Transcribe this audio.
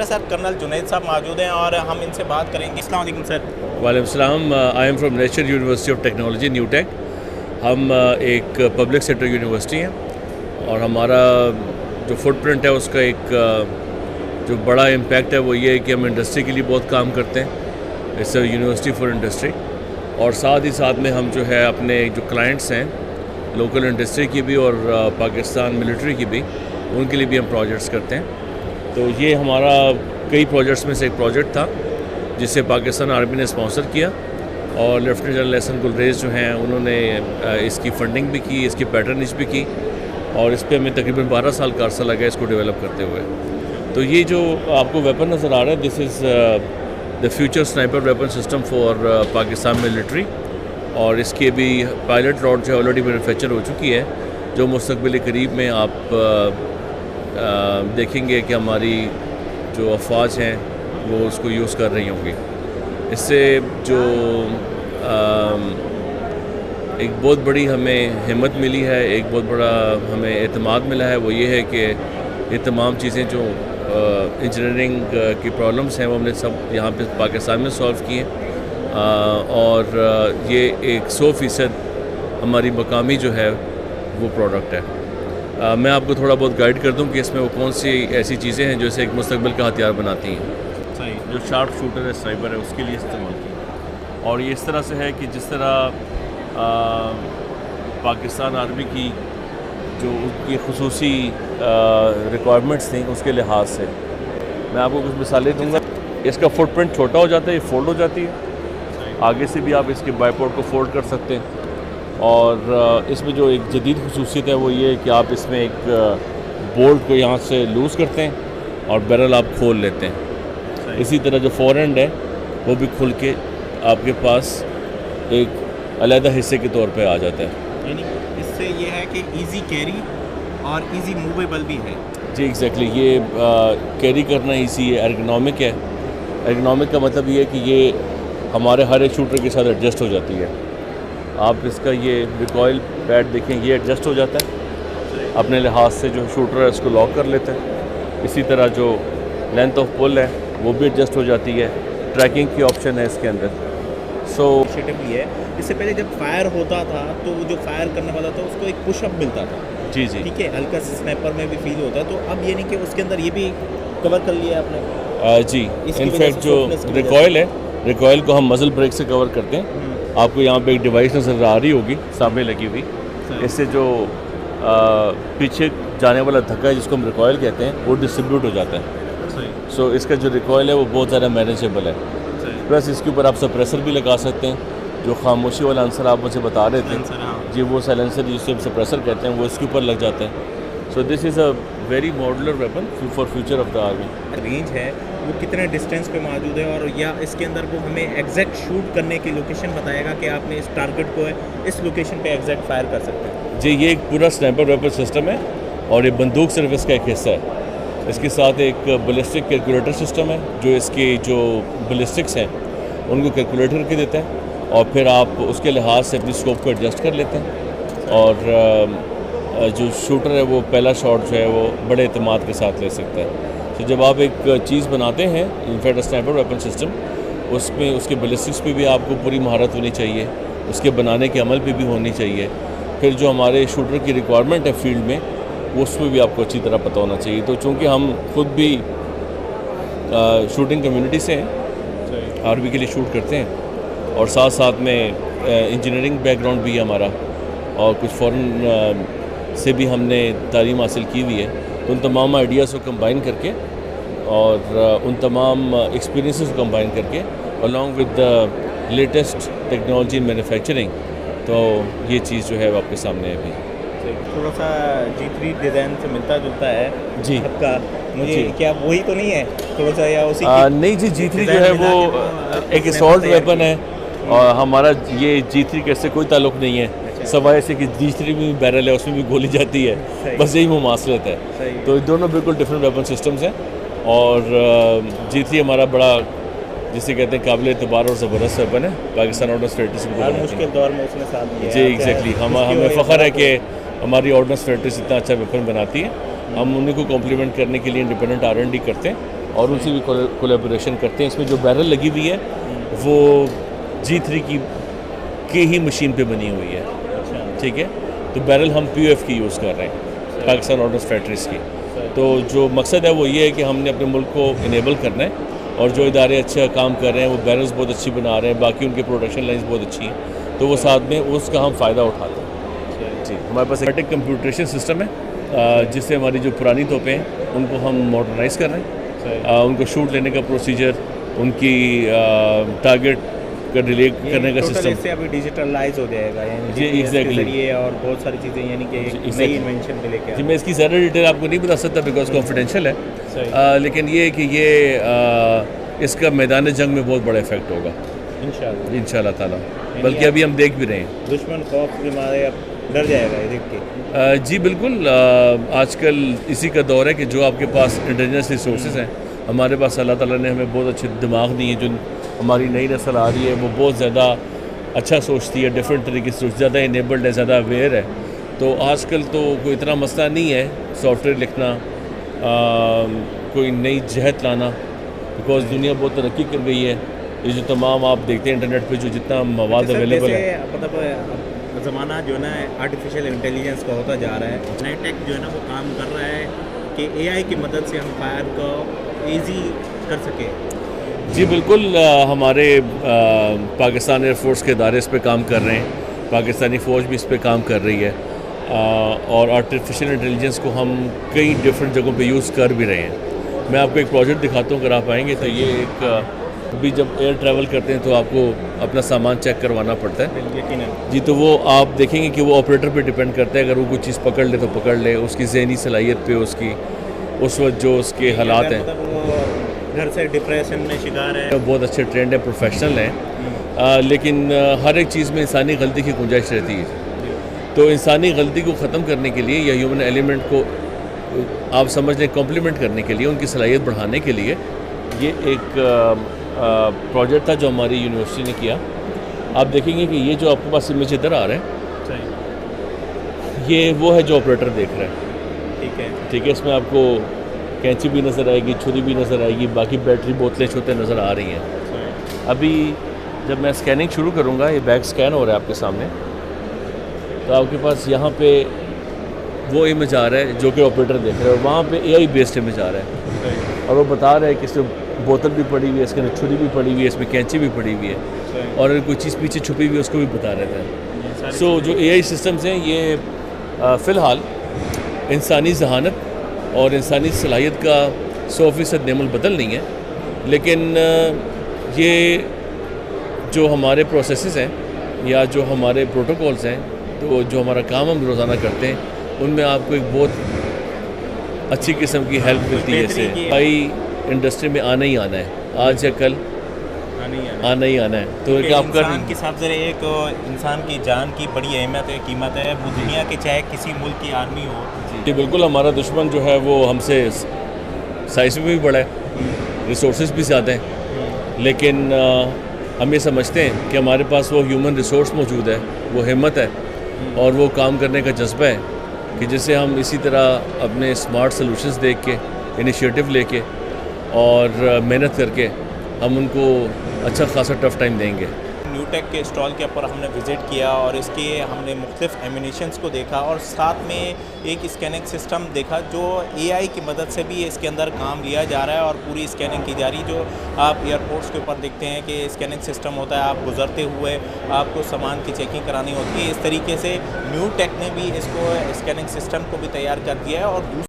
Sir colonel Junaid साहब मौजूद हैं और हम इनसे बात करेंगे। अस्सलाम वालेकुम सर। वालेकुम सलाम। I am from national university of technology new take. हम एक पब्लिक सेक्टर यूनिवर्सिटी हैं और हमारा जो फुटप्रिंट है उसका एक जो बड़ा इम्पैक्ट है वो ये है कि हम इंडस्ट्री के लिए बहुत काम करते हैं। It's a university for industry. और साथ ही साथ में हम जो है अपने जो क्लाइंट्स हैं लोकल इंडस्ट्री की भी और पाकिस्तान मिलिट्री की भी, उनके लिए भी हम प्रोजेक्ट्स करते हैं। तो ये हमारा कई प्रोजेक्ट्स में से एक प्रोजेक्ट था जिसे पाकिस्तान आर्मी ने स्पॉन्सर किया और लेफ्टिनेंट जनरल एहसन गुलरेज जो हैं उन्होंने इसकी फंडिंग भी की, इसकी पैटर्निज भी की और इस पर हमें तकरीबन 12 साल का अर्सा लगा इसको डेवलप करते हुए। तो ये जो आपको वेपन नज़र आ रहा है, this is the future sniper weapon system for Pakistan military और इसकी भी पायलट लॉट जो ऑलरेडी मैन्युफैक्चर हो चुकी है, जो मुस्तकबिल करीब में आप देखेंगे कि हमारी जो अफवाज हैं वो उसको यूज़ कर रही होंगी। इससे जो एक बहुत बड़ी हमें हिम्मत मिली है, एक बहुत बड़ा हमें एतमाद मिला है, वो ये है कि ये तमाम चीज़ें जो इंजीनियरिंग की प्रॉब्लम्स हैं वो हमने सब यहाँ पे पाकिस्तान में सॉल्व की हैं और ये 100% हमारी मकामी जो है वो प्रोडक्ट है। मैं आपको थोड़ा बहुत गाइड कर दूं कि इसमें वो कौन सी ऐसी चीज़ें हैं जो इसे एक मुस्तकबिल का हथियार बनाती हैं। सही। जो शार्प शूटर है, स्नाइपर है, उसके लिए इस्तेमाल की। और ये इस तरह से है कि जिस तरह पाकिस्तान आर्मी की जो उनकी खुसूसी रिक्वायरमेंट्स थी उसके लिहाज से मैं आपको कुछ मिसालें दूंगा। इसका फुटप्रिंट छोटा हो जाता है, ये फोल्ड हो जाती है, आगे से भी आप इसके बाईपोर्ट को फोल्ड कर सकते हैं। और इसमें जो एक जदीद खुसूसियत है वो ये है कि आप इसमें एक बोल्ट को यहाँ से लूज़ करते हैं और बैरल आप खोल लेते हैं। इसी तरह जो फोर एंड है वो भी खुल के आपके पास एक अलहदा हिस्से के तौर पे आ जाता है। यानी इससे ये है कि इजी कैरी और इजी मूवेबल भी है। जी एग्जैक्टली, ये कैरी करना इजी है, एर्गोनॉमिक है। एर्गोनॉमिक का मतलब ये है कि ये हमारे हर एक शूटर के साथ एडजस्ट हो जाती है। आप इसका ये रिकॉयल पैड देखें, ये एडजस्ट हो जाता है, अपने लिहाज से जो शूटर है उसको लॉक कर लेता है। इसी तरह जो लेंथ ऑफ पुल है वो भी एडजस्ट हो जाती है। ट्रैकिंग की ऑप्शन है इसके अंदर। इनिशिएटिव भी है। इससे पहले जब फायर होता था तो वो जो फायर करने वाला था उसको एक पुशअप मिलता था। जी जी, ठीक है, हल्का सा स्नाइपर में भी फील होता है। तो अब ये नहीं कि उसके अंदर ये भी कवर कर लिया आपने। जी इनफैक्ट जो रिकॉयल है, रिकॉयल को हम मसल ब्रेक से कवर करते हैं। आपको यहाँ पे एक डिवाइस नज़र आ रही होगी सामने लगी हुई, इससे जो पीछे जाने वाला धक्का है जिसको हम रिकॉयल कहते हैं वो डिस्ट्रीब्यूट हो जाता है। सो इसका जो रिकॉयल है वो बहुत ज़्यादा मैनेजेबल है। प्लस इसके ऊपर आप सप्रेसर भी लगा सकते हैं। जो खामोशी वाला आंसर आप मुझे बता रहे थे जी, वो साइलेंसर जिसे हम सप्रेसर कहते हैं वो इसके ऊपर लग जाते हैं। So this is a very modular weapon for future of the army. Range है वो कितने डिस्टेंस पे मौजूद है और या इसके अंदर वो हमें एग्जैक्ट शूट करने की लोकेशन बताएगा कि आपने इस टारगेट को है इस लोकेशन पे एग्जैक्ट फायर कर सकते हैं। जी, ये एक पूरा स्नाइपर वेपन सिस्टम है और ये बंदूक सिर्फ इसका एक हिस्सा है। इसके साथ एक बैलिस्टिक कैलकुलेटर सिस्टम है जो इसके जो बैलिस्टिक्स हैं उनको कैलकुलेट करके देता है और फिर आप उसके लिहाज से अपनी स्कोप को एडजस्ट कर लेते हैं और जो शूटर है वो पहला शॉट जो है वो बड़े एतमाद के साथ ले सकता है। तो जब आप एक चीज़ बनाते हैं, इनफैक्ट स्नाइपर वेपन सिस्टम, उसमें उसके बैलिस्टिक्स पे भी आपको पूरी महारत होनी चाहिए, उसके बनाने के अमल पे भी होनी चाहिए। फिर जो हमारे शूटर की रिक्वायरमेंट है फील्ड में वो उसमें भी आपको अच्छी तरह पता होना चाहिए। तो चूँकि हम खुद भी शूटिंग कम्युनिटी से हैं, आर्मी के लिए शूट करते हैं और साथ साथ में इंजीनियरिंग बैकग्राउंड भी है हमारा और कुछ फ़ॉरेन से भी हमने तालीम हासिल की हुई है। तो उन तमाम आइडियाज़ को कंबाइन करके और उन तमाम एक्सपीरियंसेस को कंबाइन करके along with the latest technology in manufacturing, तो ये चीज़ जो है वो आपके सामने है अभी। थोड़ा सा G3 डिज़ाइन से मिलता जुलता है जी आपका, मुझे क्या वही तो नहीं है थोड़ा सा या उसी नहीं जी, G3 जो है वो एक असॉल्ट वेपन है और हमारा ये G3 के से कोई ताल्लुक़ नहीं है, सवाए से कि G3 में भी बैरल है, उसमें भी गोली जाती है, बस यही मुमासलत है। तो दोनों बिल्कुल डिफरेंट वेपन सिस्टम्स हैं और G3 हमारा बड़ा जिसे कहते हैं काबिल एतबार और ज़बरदस्त वेपन है। पाकिस्तान ऑर्डिनेंस फैक्ट्री से मुश्किल दौर में उसने साथ दिया। जी एग्जैक्टली, हमें फ़ख्र है कि हमारी ऑर्डिनेंस फैक्ट्री इतना अच्छा वेपन बनाती है। हम उन्हीं को कॉम्प्लीमेंट करने के लिए इंडिपेंडेंट R&D करते हैं और उनसे भी कोलैबोरेशन करते हैं। इसमें जो बैरल लगी हुई है वो G3 की ही मशीन पे बनी हुई है। ठीक है, तो बैरल हम POF की यूज़ कर रहे हैं, पाकिस्तान ऑर्डिनेंस फैक्ट्रीज़ की। तो जो मकसद है वो ये है कि हमने अपने मुल्क को इनेबल करना है, और जो इदारे अच्छा काम कर रहे हैं वो बैरल्स बहुत अच्छी बना रहे हैं, बाकी उनकी प्रोडक्शन लाइन्स बहुत अच्छी हैं, तो वो साथ में उसका हम फ़ायदा उठाते हैं। जी, हमारे पास एक कंप्यूटरेशन सिस्टम है जिससे हमारी जो पुरानी तोपें हैं उनको हम मॉडर्नाइज़ कर रहे हैं। उनको शूट लेने का प्रोसीजर, उनकी टारगेट का डिले करने का सिस्टम, इससे अभी डिजिटलाइज हो जाएगा, यानी जी एग्जैक्टली ये और बहुत सारी चीज़ें, यानी कि एक नई इन्वेंशन पे लेके। जी, मैं इसकी ज़्यादा डिटेल आपको नहीं बता सकता बिकॉज कॉन्फिडेंशियल है, लेकिन ये कि ये इसका मैदान जंग में बहुत बड़ा इफेक्ट होगा इंशाल्लाह ताला, बल्कि अभी हम देख भी रहे हैं। दुश्मन खौफ के मारे अब डर जाएगा ये देख के। जी बिल्कुल, आजकल इसी का दौर है कि जो आपके पास इंटेलिजेंस रिसोर्सेज हैं, हमारे पास अल्लाह ताला ने हमें बहुत अच्छे दिमाग दिए, जो हमारी नई नस्ल आ रही है वो बहुत ज़्यादा अच्छा सोचती है, डिफरेंट तरीके से ज़्यादा इनेबल्ड है, ज़्यादा अवेयर है। तो आजकल तो कोई इतना मसला नहीं है सॉफ्टवेयर लिखना, कोई नई जहत लाना, बिकॉज दुनिया बहुत तरक्की कर गई है। ये जो तमाम आप देखते हैं इंटरनेट पे जो जितना मवाद अवेलेबल है, मतलब ज़माना जो है ना आर्टिफिशियल इंटेलिजेंस का होता जा रहा है, नई टेक जो है ना वो काम कर रहा है कि AI की मदद से हम फायर को ईजी कर सके। जी बिल्कुल, हमारे पाकिस्तान एयरफोर्स के इदारे इस पे काम कर रहे हैं, पाकिस्तानी फ़ौज भी इस पे काम कर रही है, और आर्टिफिशियल इंटेलिजेंस को हम कई डिफरेंट जगहों पे यूज़ कर भी रहे हैं। मैं आपको एक प्रोजेक्ट दिखाता हूँ, अगर आप आएंगे तो ये एक अभी जब एयर ट्रैवल करते हैं तो आपको अपना सामान चेक करवाना पड़ता है। जी, तो वो आप देखेंगे कि वो ऑपरेटर पे डिपेंड करता है, अगर वो कोई चीज़ पकड़ ले तो पकड़ ले, उसकी ज़हनी सलाहियत पे, उसकी उस वक्त जो उसके हालात हैं, घर से डिप्रेशन में शिकार है, वो बहुत अच्छे ट्रेंड है, प्रोफेशनल हैं, लेकिन हर एक चीज़ में इंसानी गलती की गुंजाइश रहती है। तो इंसानी गलती को ख़त्म करने के लिए या ह्यूमन एलिमेंट को आप समझ लें कॉम्प्लीमेंट करने के लिए, उनकी सलाहियत बढ़ाने के लिए ये एक प्रोजेक्ट था जो हमारी यूनिवर्सिटी ने किया। आप देखेंगे कि ये जो आपके पास इमेज इधर आ रहा है, ये वो है जो ऑपरेटर देख रहा है। ठीक है, इसमें आपको कैंची भी नज़र आएगी, छुरी भी नज़र आएगी, बाकी बैटरी बोतलें छोटे नज़र आ रही हैं। अभी जब मैं स्कैनिंग शुरू करूँगा, ये बैग स्कैन हो रहा है आपके सामने, तो आपके पास यहाँ पे वो इमेज आ रहा है जो कि ऑपरेटर देख रहा है, और वहाँ पे AI बेस्ड इमेज आ रहा है, और वो बता रहा है कि इसमें बोतल भी पड़ी हुई है, इसके अंदर छुरी भी पड़ी हुई है, इसमें कैंची भी पड़ी हुई है, और अगर कोई चीज़ पीछे छुपी हुई है उसको भी बता रहे थे। सो जो AI सिस्टम्स हैं ये फ़िलहाल इंसानी जहानत और इंसानी सलाहियत का 100% नेमल बदल नहीं है, लेकिन ये जो हमारे प्रोसेसेस हैं या जो हमारे प्रोटोकॉल्स हैं, तो जो हमारा काम हम रोज़ाना करते हैं, उनमें आपको एक बहुत अच्छी किस्म की हेल्प मिलती है। इससे भाई इंडस्ट्री में आना ही आना है, आज या कल आना ही आना है। तो क्या आप इंसान के साथ ज़रा एक इंसान की जान की बड़ी अहमियत है, कीमत है, वो दुनिया के चाहे किसी मुल्क की आर्मी हो। जी बिल्कुल, हमारा दुश्मन जो है वो हमसे साइज में भी बड़ा है, रिसोर्सेज भी ज़्यादा हैं, लेकिन हम ये समझते हैं कि हमारे पास वो ह्यूमन रिसोर्स मौजूद है, वो हिम्मत है और वो काम करने का जज्बा है कि जिससे हम इसी तरह अपने स्मार्ट सॉल्यूशंस देख के, इनिशिएटिव लेके और मेहनत करके हम उनको अच्छा खासा टफ टाइम देंगे। न्यूटेक के स्टॉल के ऊपर हमने विज़िट किया और इसके हमने मुख्तलिफ एमिनेशंस को देखा और साथ में एक स्कैनिंग सिस्टम देखा जो AI की मदद से भी इसके अंदर काम लिया जा रहा है और पूरी स्कैनिंग की जा रही। जो आप एयरपोर्ट्स के ऊपर देखते हैं कि स्कैनिंग सिस्टम होता है, आप गुजरते हुए आपको सामान की चेकिंग करानी होती है, इस तरीके से न्यूटेक ने भी इसको स्कैनिंग सिस्टम को भी तैयार कर दिया है। और